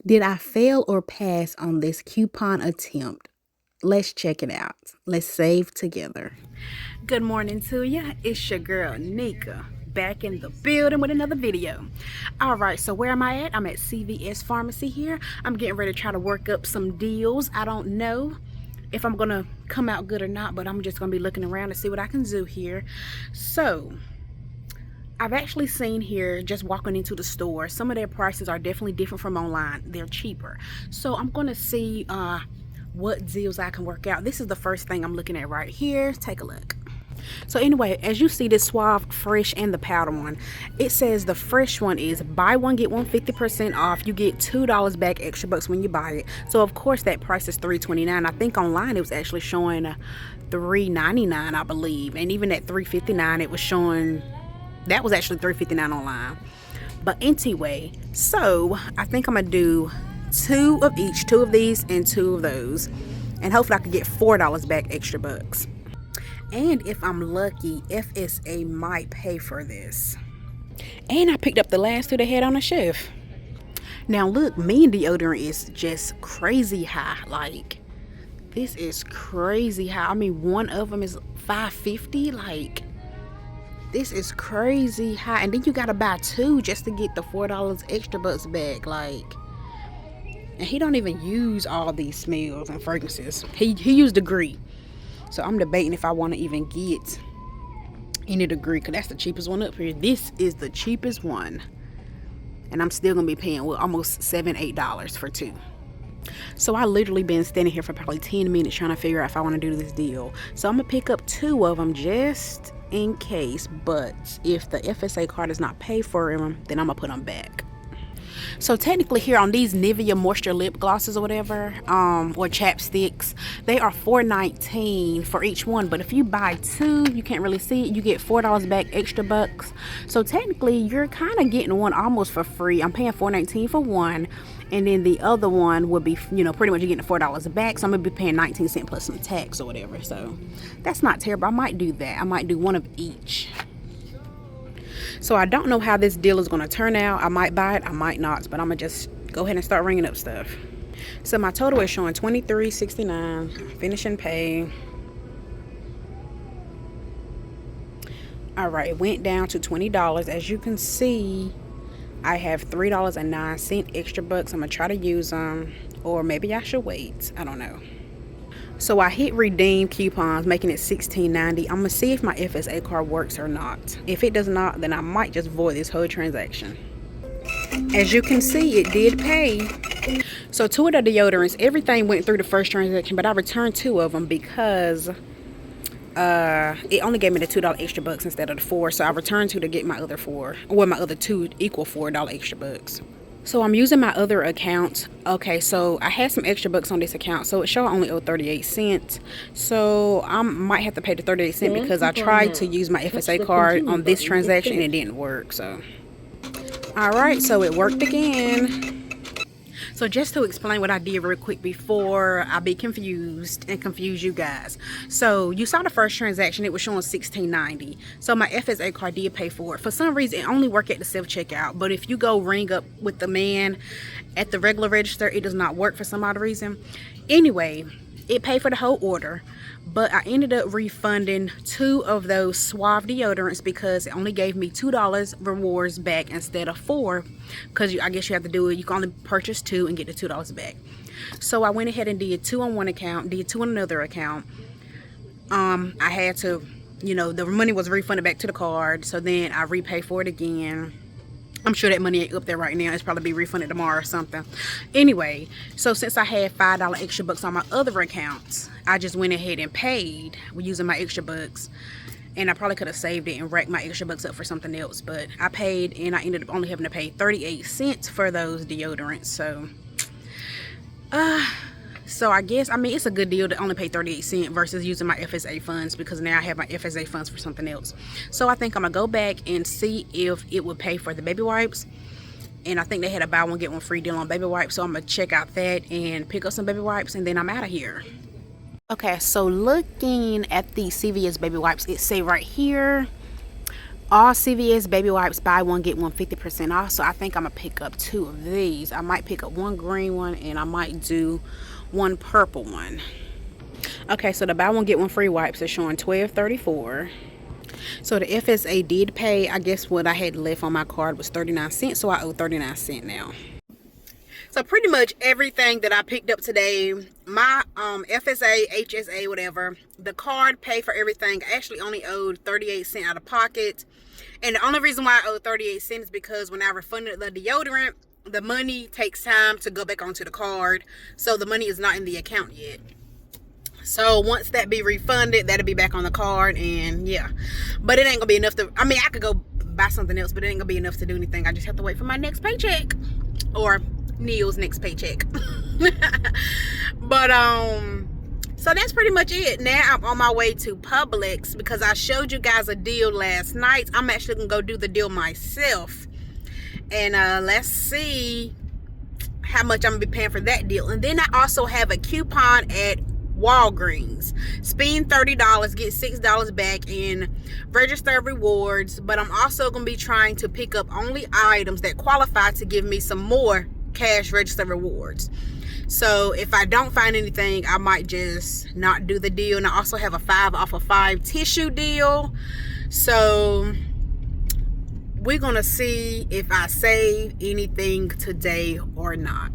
Did I fail or pass on this coupon attempt? Let's check it out. Let's save together. Good morning to ya. It's your girl Nika back in the building with another video. Alright, so where am I at? I'm at CVS Pharmacy here. I'm getting ready to try to work up some deals. I don't know if I'm gonna come out good or not, but I'm just gonna be looking around to see what I can do here. So I've actually seen here, just walking into the store, some of their prices are definitely different from online. They're cheaper. So I'm going to see what deals I can work out. This is the first thing I'm looking at right here. Take a look. So anyway, as you see this Suave Fresh and the powder one, it says the fresh one is buy one get one 50% off. You get $2 back extra bucks when you buy it. So of course that price is $3.29. I think online it was actually showing $3.99, I believe, and even at $3.59 it was showing. That was actually $3.59 online. But anyway, so I think I'm gonna do two of each, two of these and two of those, and hopefully I can get $4 back extra bucks. And if I'm lucky, FSA might pay for this. And I picked up the last two they had on the shelf. Now look, men deodorant is just crazy high. Like, this is crazy high. I mean, one of them is $5.50. Like, this is crazy high. And then you gotta buy two just to get the $4 extra bucks back. Like, and he don't even use all these smells and fragrances. He used Degree. So I'm debating if I want to even get any Degree, because that's the cheapest one up here. This is the cheapest one, and I'm still gonna be paying almost $7-8 for two. So I literally been standing here for probably 10 minutes trying to figure out if I want to do this deal. So I'm gonna pick up two of them just in case, but if the FSA card does not pay for them, then I'm gonna put them back. So technically here on these Nivea moisture lip glosses or whatever, or chapsticks, they are $4.19 for each one. But if you buy two, you can't really see it, you get $4 back extra bucks. So technically you're kind of getting one almost for free. I'm paying $4.19 for one, and then the other one would be, you know, pretty much you're getting $4 back. So I'm gonna be paying 19 cents plus some tax or whatever. So that's not terrible. I might do that. I might do one of each. So I don't know how this deal is going to turn out. I might buy it, I might not, but I'm going to just go ahead and start ringing up stuff. So my total is showing $23.69. Finish and pay. Alright, it went down to $20. As you can see, I have $3.09 extra bucks. I'm going to try to use them, or maybe I should wait. I don't know. So I hit redeem coupons, making it $16.90. I'm gonna see if my FSA card works or not. If it does not, then I might just void this whole transaction. As you can see, it did pay. So two of the deodorants, everything went through the first transaction, but I returned two of them because it only gave me the $2 extra bucks instead of the $4. So I returned two to get my other four, or my other two equal $4 extra bucks. So I'm using my other account. Okay, so I had some extra bucks on this account, so it showed I only owe 38 cents. So I might have to pay the 38 cents because I tried to use my FSA card on this transaction and it didn't work. So alright, so it worked again. So just to explain what I did real quick before I be confused and confuse you guys. So you saw the first transaction, it was showing $16.90. So my FSA card did pay for it. For some reason, it only worked at the self-checkout. But if you go ring up with the man at the regular register, it does not work for some odd reason. Anyway, it paid for the whole order. But I ended up refunding two of those Suave deodorants because it only gave me $2 rewards back instead of $4. Because I guess you have to do it. You can only purchase two and get the $2 back. So I went ahead and did two on one account, did two on another account. I had to, you know, the money was refunded back to the card. So then I repay for it again. I'm sure that money ain't up there right now. It's probably be refunded tomorrow or something. Anyway, so since I had $5 extra bucks on my other accounts, I just went ahead and paid using my extra bucks. And I probably could have saved it and racked my extra bucks up for something else. But I paid, and I ended up only having to pay 38 cents for those deodorants. So I guess, I mean, it's a good deal to only pay 38 cents versus using my FSA funds, because now I have my FSA funds for something else. So I think I'm gonna go back and see if it would pay for the baby wipes. And I think they had a buy one get one free deal on baby wipes, so I'm gonna check out that and pick up some baby wipes, and then I'm out of here. Okay, so looking at the CVS baby wipes, it say right here All CVS baby wipes, buy one get one 50% off. So I think I'm gonna pick up 2 of these. I might pick up 1 green one and I might do 1 purple one. Okay, so the buy one get one free wipes is showing $12.34. So the FSA did pay. I guess what I had left on my card was 39 cents, so I owe 39 cents now. So pretty much everything that I picked up today, my FSA, HSA, whatever, the card paid for everything. I actually only owed 38 cents out of pocket. And the only reason why I owed 38 cents is because when I refunded the deodorant, the money takes time to go back onto the card. So the money is not in the account yet. So once that be refunded, that'll be back on the card, and yeah. But it ain't gonna be enough to, I mean, I could go buy something else, but it ain't gonna be enough to do anything. I just have to wait for my next paycheck. Or Neil's next paycheck. But so that's pretty much it. Now I'm on my way to Publix because I showed you guys a deal last night. I'm actually gonna go do the deal myself, and let's see how much I'm gonna be paying for that deal. And then I also have a coupon at Walgreens. Spend $30, get $6 back in registered rewards. But I'm also gonna be trying to pick up only items that qualify to give me some more cash registered rewards. So if I don't find anything, I might just not do the deal. And I also have a 5 off of 5 tissue deal. So we're gonna see if I save anything today or not.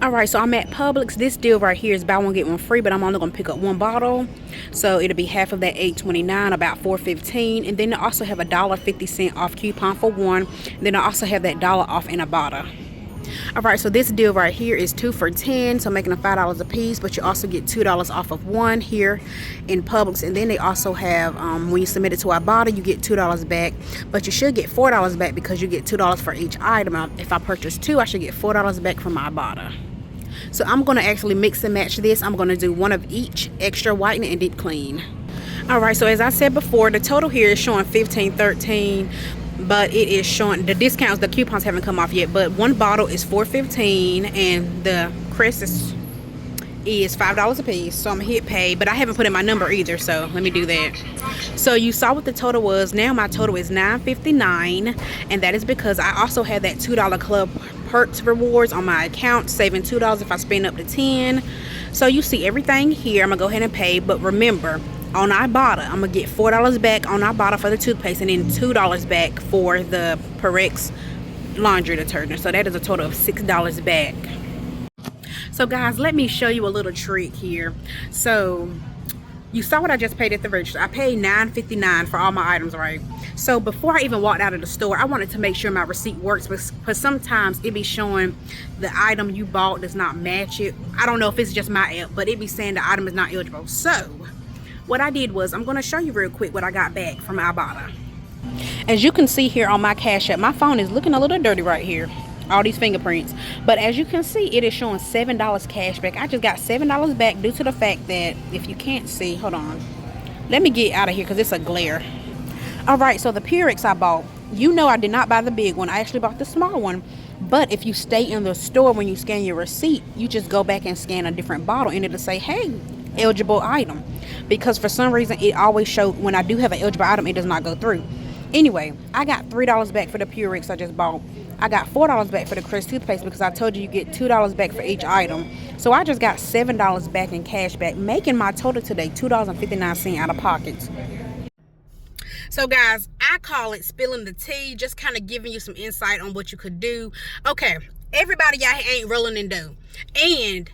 All right, so I'm at Publix. This deal right here is buy one get one free, but I'm only gonna pick up 1 bottle, so it'll be half of that $8.29, about $4.15. And then I also have a $1.50 off coupon for 1. And then I also have that $1 off in Ibotta. All right, so this deal right here is 2 for $10, so making them $5 a piece, but you also get $2 off of 1 here in Publix. And then they also have when you submit it to Ibotta, you get $2 back, but you should get $4 back because you get $2 for each item. If I purchase 2, I should get $4 back from my Ibotta. So I'm going to actually mix and match this. I'm going to do 1 of each, extra whitening and deep clean. All right, so as I said before, the total here is showing $15.13, but it is showing the discounts, the coupons haven't come off yet, but 1 bottle is $4.15 and the crest is $5 a piece. So I'm gonna hit pay, but I haven't put in my number either, so let me do that. So you saw what the total was. Now my total is $9.59, and that is because I also have that $2 club perks rewards on my account, saving $2 if I spend up to $10. So you see everything here. I'm gonna go ahead and pay, but remember, on Ibotta, I'm gonna get $4 back on Ibotta for the toothpaste, and then $2 back for the Publix laundry detergent. So that is a total of $6 back. So guys, let me show you a little trick here. So you saw what I just paid at the register. I paid $9.59 for all my items, right? So before I even walked out of the store, I wanted to make sure my receipt works, because sometimes it be showing the item you bought does not match it. I don't know if it's just my app, but it be saying the item is not eligible. So what I did was, I'm going to show you real quick what I got back from Ibotta. As you can see here on my Cash App, my phone is looking a little dirty right here, all these fingerprints, but as you can see, it is showing $7 cash back. I just got $7 back due to the fact that, if you can't see, hold on, let me get out of here because it's a glare. All right, so the Purex I bought, you know I did not buy the big one. I actually bought the small one. But if you stay in the store, when you scan your receipt, you just go back and scan a different bottle, and it'll say, hey, eligible item, because for some reason it always shows when I do have an eligible item, it does not go through. Anyway, I got $3 back for the Purex I just bought. I got $4 back for the Crest toothpaste, because I told you you get $2 back for each item. So I just got $7 back in cash back, making my total today $2.59 out of pocket. So guys, I call it spilling the tea, just kind of giving you some insight on what you could do. Okay, everybody out here ain't rolling in dough, and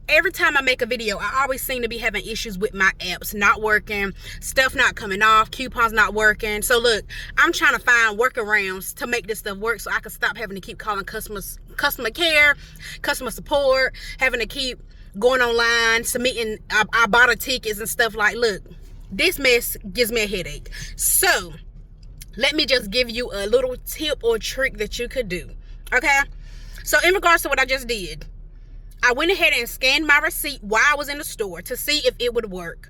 every time I make a video, I always seem to be having issues with my apps not working, stuff not coming off, coupons not working. So look, I'm trying to find workarounds to make this stuff work, so I can stop having to keep calling customer care, customer support, having to keep going online, submitting Ibotta tickets and stuff. Like, look, this mess gives me a headache. So let me just give you a little tip or trick that you could do. Okay, so in regards to what I just did, I went ahead and scanned my receipt while I was in the store to see if it would work.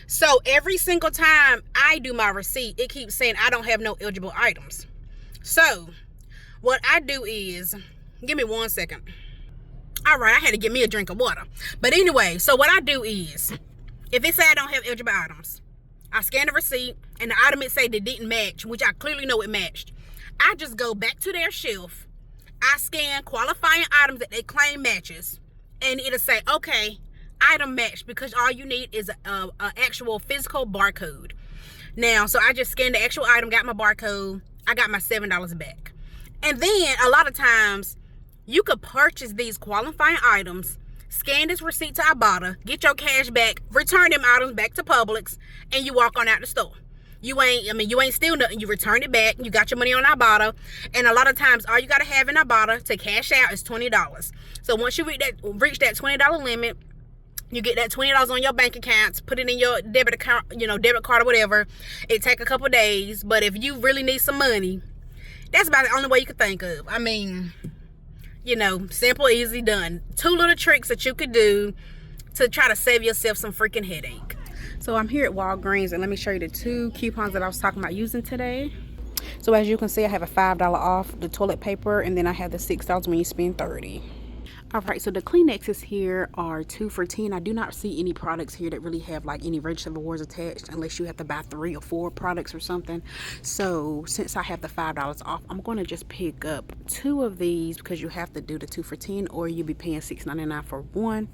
So every single time I do my receipt, it keeps saying I don't have no eligible items. So what I do is, give me 1 second. All right, I had to get me a drink of water. But anyway, so what I do is, if it says I don't have eligible items, I scan the receipt, and the item it say that didn't match, which I clearly know it matched. I just go back to their shelf. I scan qualifying items that they claim matches, and it'll say, okay, item matched, because all you need is a actual physical barcode. Now, so I just scanned the actual item, got my barcode, I got my $7 back. And then a lot of times you could purchase these qualifying items, scan this receipt to Ibotta, get your cash back, return them items back to Publix, and you walk on out the store. You ain't steal nothing. You return it back. You got your money on Ibotta. And a lot of times, all you got to have in Ibotta to cash out is $20. So once you reach that $20 limit, you get that $20 on your bank accounts, put it in your debit card or whatever. It take a couple days. But if you really need some money, that's about the only way you could think of. I mean, simple, easy, done. 2 little tricks that you could do to try to save yourself some freaking headache. So I'm here at Walgreens, and let me show you the 2 coupons that I was talking about using today. So as you can see, I have a $5 off the toilet paper, and then I have the $6 when you spend $30. All right, so the Kleenexes here are 2 for $10. I do not see any products here that really have like any registered rewards attached, unless you have to buy 3 or 4 products or something. So since I have the $5 off, I'm going to just pick up 2 of these, because you have to do the 2 for $10 or you'll be paying $6.99 for 1.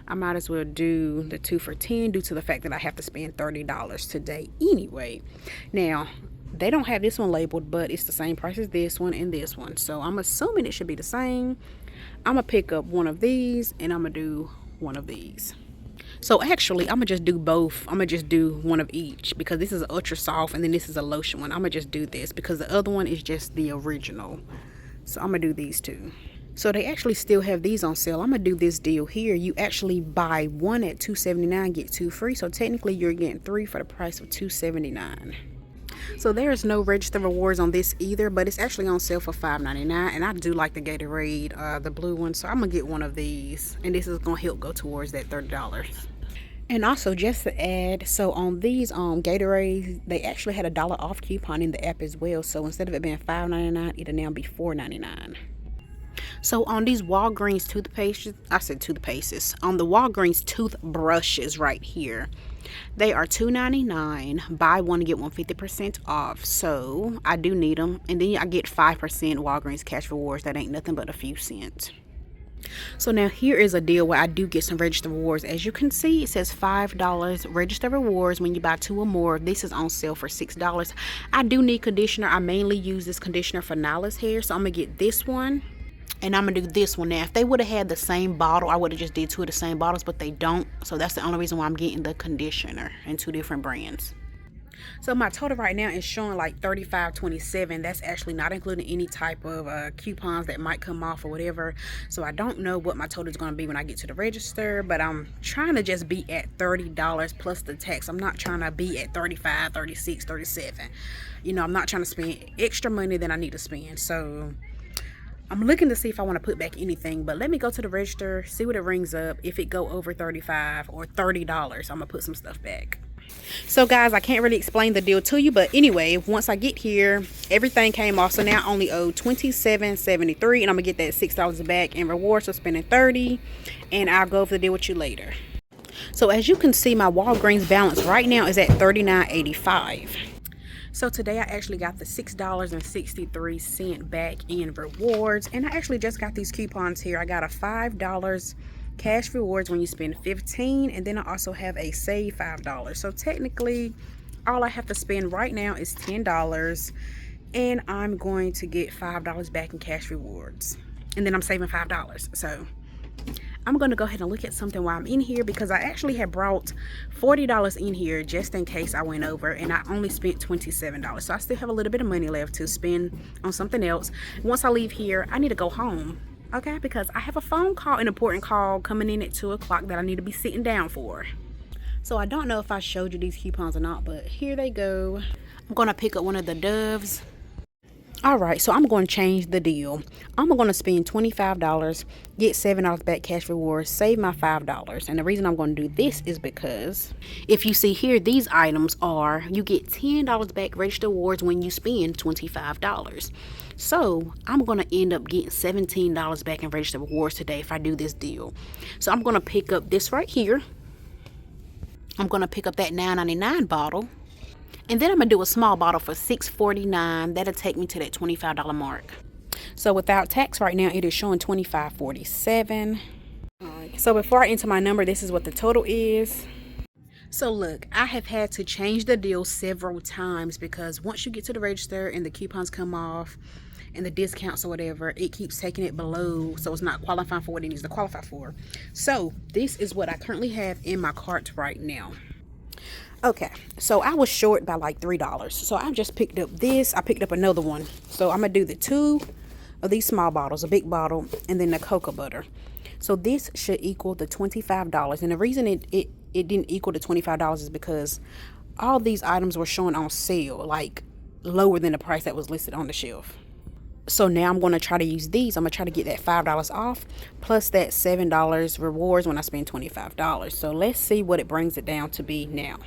I might as well do the 2 for $10 due to the fact that I have to spend $30 today anyway. Now, they don't have this one labeled, but it's the same price as this one and this one, so I'm assuming it should be the same. I'm gonna pick up one of these, and I'm gonna do one of these. So actually, I'm gonna just do both. I'm gonna just do one of each, because this is an ultra soft and then this is a lotion one. I'm gonna just do this because the other one is just the original. So I'm gonna do these 2. So they actually still have these on sale. I'm gonna do this deal here. You actually buy 1 at $2.79, get 2 free. So technically you're getting 3 for the price of $2.79. So there's no registered rewards on this either, but it's actually on sale for $5.99. And I do like the Gatorade, the blue one, so I'm gonna get one of these, and this is gonna help go towards that $30. And also, just to add, so on these Gatorades, they actually had a $1 off coupon in the app as well. So instead of it being $5.99, it'll now be $4.99. So on these Walgreens toothpastes, on the Walgreens toothbrushes right here, they are $2.99. Buy one get one 50% off. So I do need them, and then I get 5% Walgreens cash rewards. That ain't nothing but a few cents. So now here is a deal where I do get some registered rewards. As you can see, it says $5 registered rewards when you buy 2 or more. This is on sale for $6. I do need conditioner. I mainly use this conditioner for Nyla's hair, so I'm gonna get this one. And I'm gonna do this one. Now, if they would have had the same bottle, I would have just did 2 of the same bottles, but they don't. So that's the only reason why I'm getting the conditioner in 2 different brands. So my total right now is showing like $35.27. That's actually not including any type of coupons that might come off or whatever. So I don't know what my total is going to be when I get to the register, but I'm trying to just be at $30 plus the tax. I'm not trying to be at $35, $36, $37. I'm not trying to spend extra money than I need to spend. So I'm looking to see if I want to put back anything, but let me go to the register, see what it rings up. If it go over $35 or $30, I'm gonna put some stuff back. So guys, I can't really explain the deal to you, but anyway, once I get here, everything came off. So now I only owe $27.73, and I'm gonna get that $6 back in rewards for spending $30, and I'll go over the deal with you later. So as you can see, my Walgreens balance right now is at $39.85. So today I actually got the $6.63 back in rewards, and I actually just got these coupons here. I got a $5 cash rewards when you spend $15, and then I also have a save $5. So technically all I have to spend right now is $10, and I'm going to get $5 back in cash rewards, and then I'm saving $5. So I'm going to go ahead and look at something while I'm in here, because I actually had brought $40 in here just in case I went over, and I only spent $27. So I still have a little bit of money left to spend on something else. Once I leave here, I need to go home, okay? Because I have a phone call, an important call coming in at 2 o'clock that I need to be sitting down for. So I don't know if I showed you these coupons or not, but here they go. I'm going to pick up one of the Doves. Alright, so I'm going to change the deal. I'm going to spend $25, get $7 back cash rewards, save my $5. And the reason I'm going to do this is because if you see here, these items are, you get $10 back registered rewards when you spend $25. So I'm going to end up getting $17 back in registered rewards today if I do this deal. So I'm going to pick up this right here. I'm going to pick up that $9.99 bottle. And then I'm going to do a small bottle for $6.49. That'll take me to that $25 mark. So without tax right now, it is showing $25.47. Alright, so before I enter my number, this is what the total is. So look, I have had to change the deal several times because once you get to the register and the coupons come off and the discounts or whatever, it keeps taking it below, so it's not qualifying for what it needs to qualify for. So this is what I currently have in my cart right now. Okay, so I was short by like $3, so I just picked up this. I picked up another one, so I'm gonna do the 2 of these small bottles, a big bottle, and then the cocoa butter. So this should equal the $25, and the reason it didn't equal the $25 is because all these items were showing on sale, like lower than the price that was listed on the shelf. So now I'm going to try to use these. I'm going to try to get that $5 off plus that $7 rewards when I spend $25. So let's see what it brings it down to be now.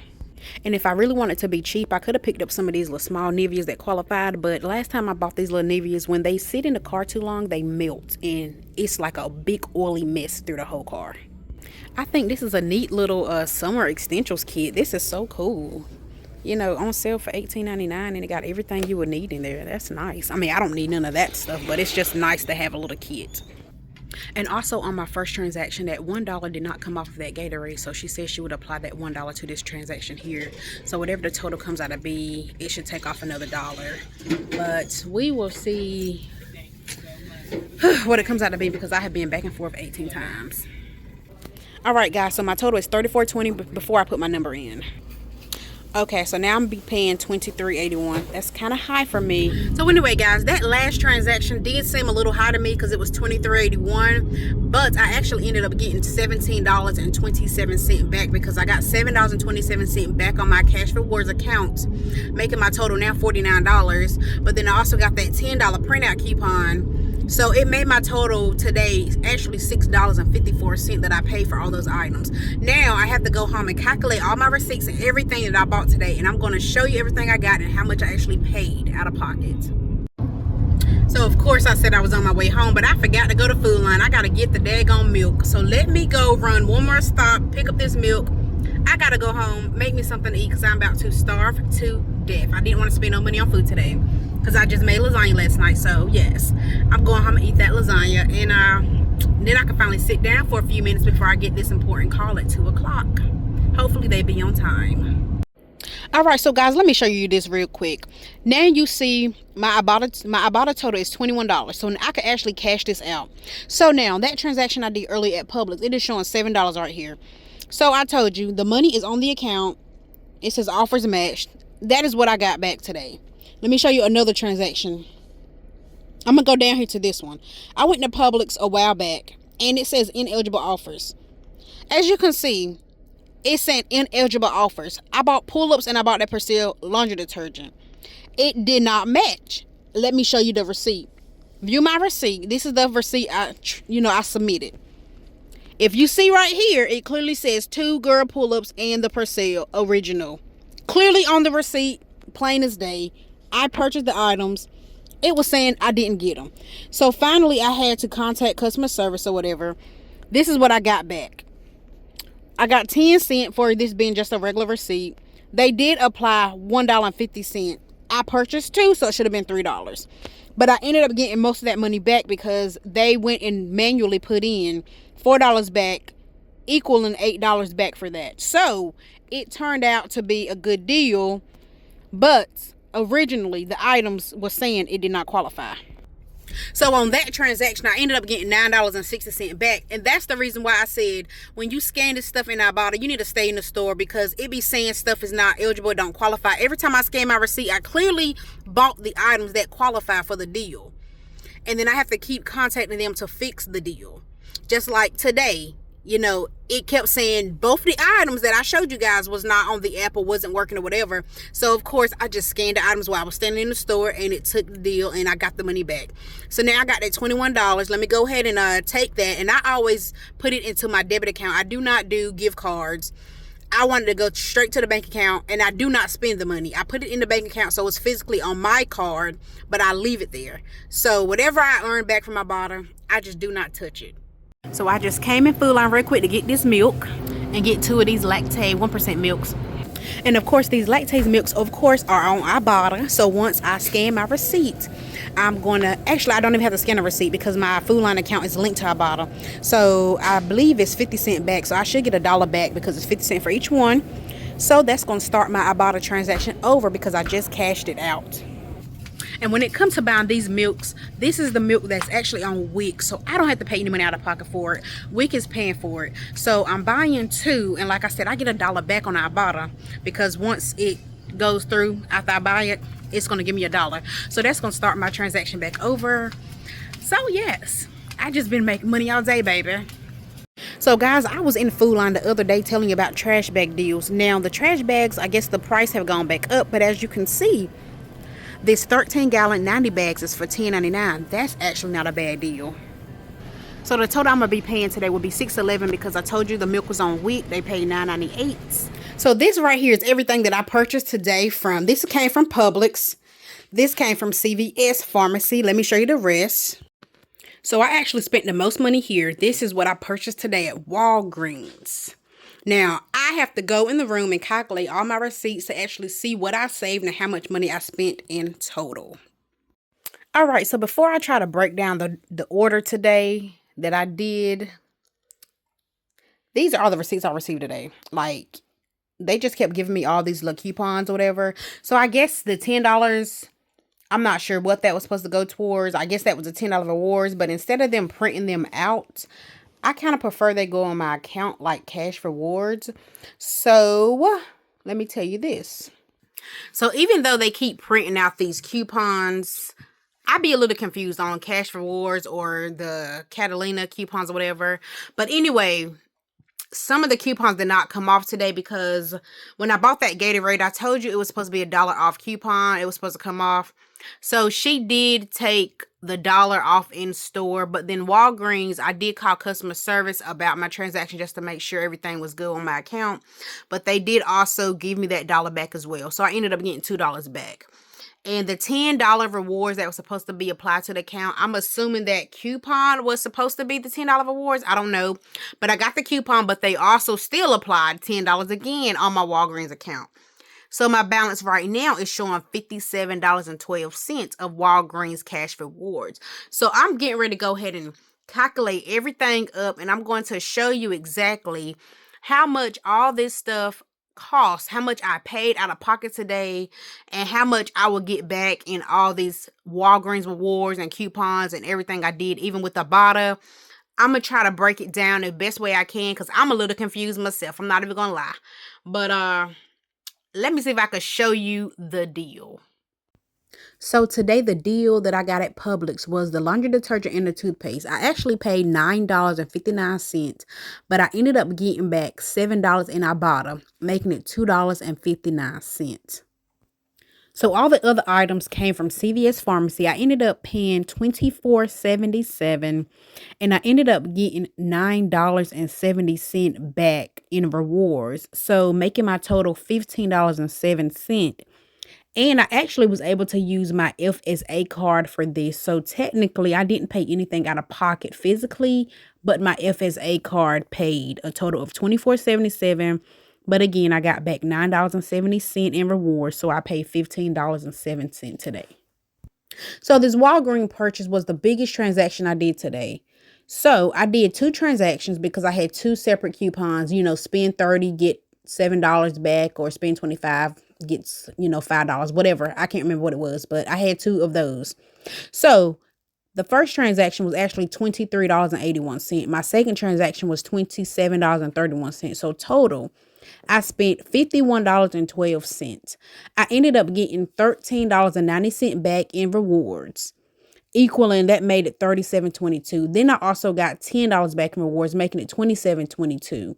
And if I really wanted to be cheap, I could have picked up some of these little small Niveas that qualified. But last time I bought these little Niveas, when they sit in the car too long, they melt. And it's like a big oily mess through the whole car. I think this is a neat little summer extensions kit. This is so cool. You know, on sale for $18.99, and it got everything you would need in there. That's nice. I mean, I don't need none of that stuff, but it's just nice to have a little kit. And also on my first transaction, that $1 did not come off of that Gatorade, so she said she would apply that $1 to this transaction here. So whatever the total comes out to be, it should take off another $1. But we will see what it comes out to be because I have been back and forth 18 times. All right, guys, so my total is $34.20 before I put my number in. Okay, so now I'm be paying $23.81. That's kind of high for me. So anyway, guys, that last transaction did seem a little high to me because it was $23.81, but I actually ended up getting $17.27 back because I got $7.27 back on my cash rewards account, making my total now $49. But then I also got that $10 printout coupon. So it made my total today actually $6.54 that I paid for all those items. Now I have to go home and calculate all my receipts and everything that I bought today. And I'm going to show you everything I got and how much I actually paid out of pocket. So of course I said I was on my way home, but I forgot to go to Food Line. I got to get the daggone milk. So let me go run one more stop, pick up this milk. I got to go home, make me something to eat because I'm about to starve to death. I didn't want to spend no money on food today because I just made lasagna last night. So yes, I'm going home and eat that lasagna, and then I can finally sit down for a few minutes before I get this important call at 2 o'clock. Hopefully they be on time. All right, so guys, let me show you this real quick. Now you see my Ibotta total is $21, so I can actually cash this out. So now that transaction I did earlier at Publix, it is showing $7 right here. So I told you the money is on the account. It says offers matched. That is what I got back today. Let me show you another transaction. I'm gonna go down here to this one. I went to Publix a while back and it says ineligible offers. As you can see, it said ineligible offers. I bought pull-ups and I bought that Persil laundry detergent. It did not match. Let me show you the receipt. View my receipt. This is the receipt I submitted. If you see right here, it clearly says 2 girl pull-ups and the Persil original. Clearly on the receipt, plain as day. I purchased the items. It was saying I didn't get them. So finally, I had to contact customer service or whatever. This is what I got back. I got 10 cents for this being just a regular receipt. They did apply $1.50. I purchased 2, so it should have been $3. But I ended up getting most of that money back because they went and manually put in $4 back, equaling $8 back for that. So it turned out to be a good deal, but originally the items were saying it did not qualify. So on that transaction, I ended up getting $9.60 back. And that's the reason why I said, when you scan this stuff in Ibotta, you need to stay in the store because it be saying stuff is not eligible, don't qualify. Every time I scan my receipt, I clearly bought the items that qualify for the deal. And then I have to keep contacting them to fix the deal. Just like today, it kept saying both the items that I showed you guys was not on the app or wasn't working or whatever. So of course I just scanned the items while I was standing in the store and it took the deal and I got the money back. So now I got that $21. Let me go ahead and take that, and I always put it into my debit account. I do not do gift cards. I wanted to go straight to the bank account, and I do not spend the money. I put it in the bank account so it's physically on my card, but I leave it there. So whatever I earn back from my Ibotta, I just do not touch it. So I just came in Food Line real quick to get this milk. and get 2 of these Lactaid 1% milks. And of course, these Lactaid milks, of course, are on Ibotta. So once I scan my receipt, I'm going to, actually, I don't even have to scan a receipt because my Food Line account is linked to Ibotta. So I believe it's 50 cents back. So I should get $1 back because it's 50 cents for each one. So that's going to start my Ibotta transaction over because I just cashed it out. And when it comes to buying these milks, this is the milk that's actually on WIC, so I don't have to pay any money out of pocket for it. WIC is paying for it. So I'm buying 2, and like I said, I get $1 back on Ibotta because once it goes through after I buy it, it's going to give me $1. So that's going to start my transaction back over. So yes, I just been making money all day, baby. So guys, I was in Food Line the other day telling you about trash bag deals. Now the trash bags, I guess the price have gone back up, but as you can see, this 13-gallon 90 bags is for $10.99. That's actually not a bad deal. So the total I'm going to be paying today will be $6.11 because I told you the milk was on WIC. They paid $9.98. So this right here is everything that I purchased today from, this came from Publix. This came from CVS Pharmacy. Let me show you the rest. So I actually spent the most money here. This is what I purchased today at Walgreens. Now, I have to go in the room and calculate all my receipts to actually see what I saved and how much money I spent in total. All right, so before I try to break down the order today that I did, these are all the receipts I received today. Like, they just kept giving me all these little coupons or whatever. So I guess the $10, I'm not sure what that was supposed to go towards. I guess that was a $10 rewards, but instead of them printing them out, I kind of prefer they go on my account like cash rewards. So let me tell you this. So even though they keep printing out these coupons, I'd be a little confused on cash rewards or the Catalina coupons or whatever. But anyway, some of the coupons did not come off today because when I bought that Gatorade, I told you it was supposed to be $1 off coupon. It was supposed to come off. So she did take the $1 off in store, but then Walgreens, I did call customer service about my transaction just to make sure everything was good on my account. But they did also give me that $1 back as well. So I ended up getting $2 back. And the $10 rewards that was supposed to be applied to the account, I'm assuming that coupon was supposed to be the $10 rewards. I don't know. But I got the coupon, but they also still applied $10 again on my Walgreens account. So my balance right now is showing $57.12 of Walgreens cash rewards. So I'm getting ready to go ahead and calculate everything up, and I'm going to show you exactly how much all this stuff cost, how much I paid out of pocket today, and how much I will get back in all these Walgreens rewards and coupons and everything I did, even with Ibotta. I'm going to try to break it down the best way I can because I'm a little confused myself. I'm not even going to lie. But let me see if I can show you the deal. So today the deal that I got at Publix was the laundry detergent and the toothpaste. I actually paid $9.59, but I ended up getting back $7 in Ibotta, making it $2.59. So all the other items came from CVS Pharmacy. I ended up paying $24.77, and I ended up getting $9.70 back in rewards. So making my total $15.07. And I actually was able to use my FSA card for this. So technically, I didn't pay anything out of pocket physically, but my FSA card paid a total of $24.77. But again, I got back $9.70 in rewards, so I paid $15.07 today. So this Walgreens purchase was the biggest transaction I did today. So I did 2 transactions because I had 2 separate coupons. You know, spend 30, get $7 back, or spend 25, gets, $5, whatever. I can't remember what it was, but I had 2 of those. So the first transaction was actually $23.81. My second transaction was $27.31. So total, I spent $51.12. I ended up getting $13.90 back in rewards, equaling that made it $37.22. Then I also got $10 back in rewards, making it $27.22.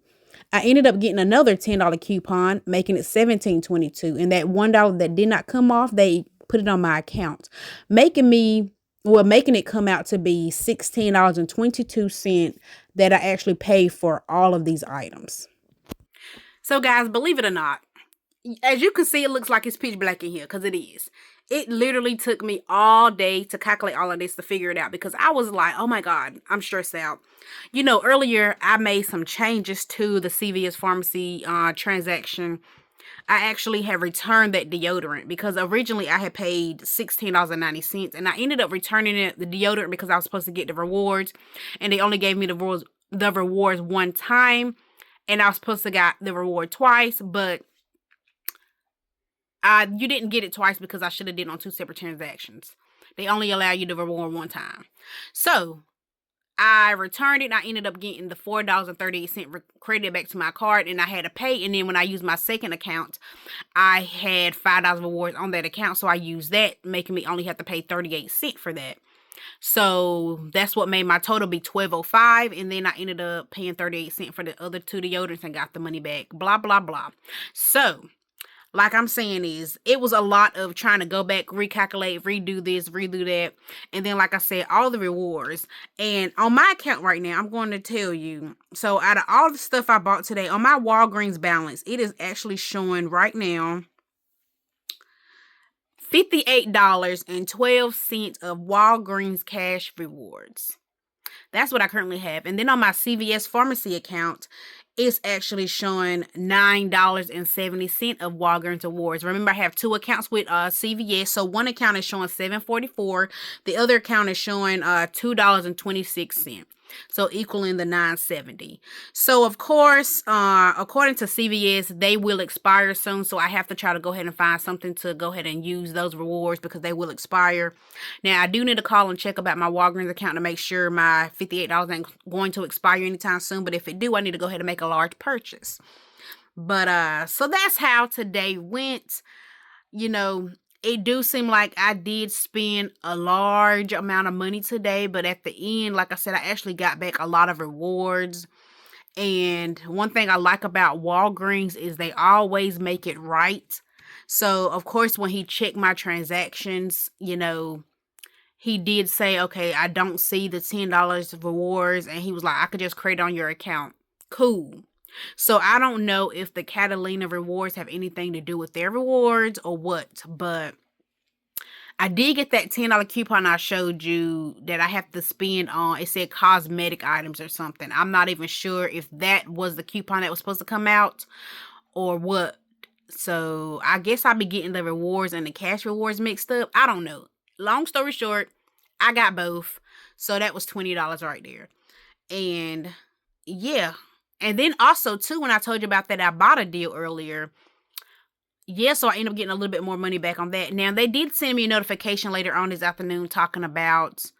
I ended up getting another $10 coupon, making it $17.22. And that $1 that did not come off, they put it on my account, making it come out to be $16.22 that I actually paid for all of these items. So guys, believe it or not, as you can see, it looks like it's pitch black in here because it is. It literally took me all day to calculate all of this to figure it out because I was like, oh my God, I'm stressed out. You know, earlier I made some changes to the CVS pharmacy transaction. I actually have returned that deodorant because originally I had paid $16.90 and I ended up returning the deodorant because I was supposed to get the rewards and they only gave me the rewards one time and I was supposed to get the reward twice, but you didn't get it twice because I should have did it on 2 separate transactions. They only allow you to reward one time. So I returned it and I ended up getting the $4.38 credited back to my card and I had to pay. And then when I used my second account, I had $5 rewards on that account. So I used that, making me only have to pay 38 cents for that. So that's what made my total be $12.05. And then I ended up paying 38 cents for the other 2 deodorants and got the money back. Blah, blah, blah. So like I'm saying is, it was a lot of trying to go back, recalculate, redo this, redo that. And then, like I said, all the rewards. And on my account right now, I'm going to tell you. So out of all the stuff I bought today, on my Walgreens balance, it is actually showing right now $58.12 of Walgreens cash rewards. That's what I currently have. And then on my CVS pharmacy account, it's actually showing $9.70 of Walgreens rewards. Remember, I have 2 accounts with CVS. So one account is showing $7.44. The other account is showing $2.26. So equaling the $9.70. So of course, according to CVS, they will expire soon. So I have to try to go ahead and find something to go ahead and use those rewards because they will expire. Now I do need to call and check about my Walgreens account to make sure my $58 ain't going to expire anytime soon. But if it do, I need to go ahead and make a large purchase. But so that's how today went. You know, it do seem like I did spend a large amount of money today, but at the end, like I said, I actually got back a lot of rewards. And one thing I like about Walgreens is they always make it right. So, of course, when he checked my transactions, you know, he did say, okay, I don't see the $10 rewards. And he was like, I could just credit on your account. Cool. So I don't know if the Catalina rewards have anything to do with their rewards or what, but I did get that $10 coupon I showed you that I have to spend on. It said cosmetic items or something. I'm not even sure if that was the coupon that was supposed to come out or what. So I guess I'll be getting the rewards and the cash rewards mixed up. I don't know. Long story short, I got both. So that was $20 right there. And yeah. And then also, too, when I told you about that Ibotta deal earlier, yeah, so I ended up getting a little bit more money back on that. Now, they did send me a notification later on this afternoon talking about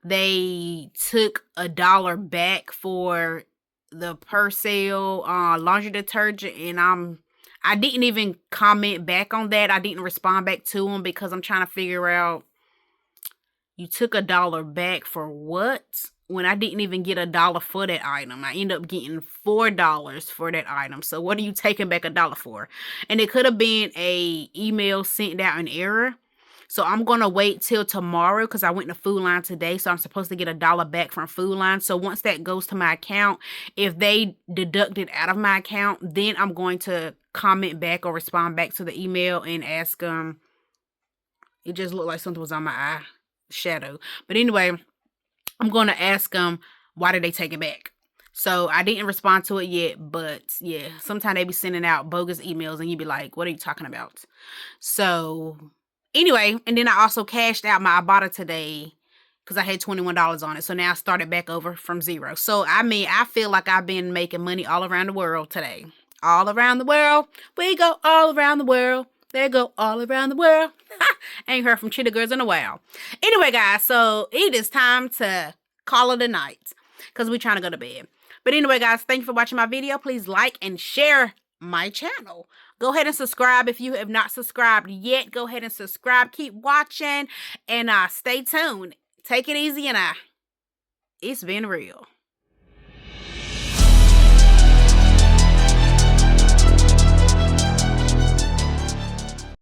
they took $1 back for the Persil laundry detergent, and I didn't even comment back on that. I didn't respond back to them because I'm trying to figure out, you took $1 back for what? When I didn't even get $1 for that item. I ended up getting $4 for that item. So what are you taking back $1 for? And it could have been a email sent out in error. So I'm going to wait till tomorrow because I went to Food Line today. So I'm supposed to get $1 back from Food Line. So once that goes to my account, if they deduct it out of my account, then I'm going to comment back or respond back to the email and ask them. It just looked like something was on my eye shadow. But anyway, I'm going to ask them, why did they take it back? So I didn't respond to it yet, but yeah, sometimes they be sending out bogus emails and you be like, what are you talking about? So anyway, and then I also cashed out my Ibotta today because I had $21 on it. So now I started back over from zero. So I mean, I feel like I've been making money all around the world today. All around the world. We go all around the world. They go all around the world. Ain't heard from Cheetah Girls in a while. Anyway, guys, so it is time to call it a night because we're trying to go to bed. But anyway, guys, thank you for watching my video. Please like and share my channel. Go ahead and subscribe if you have not subscribed yet. Go ahead and subscribe. Keep watching and stay tuned. Take it easy and it's been real.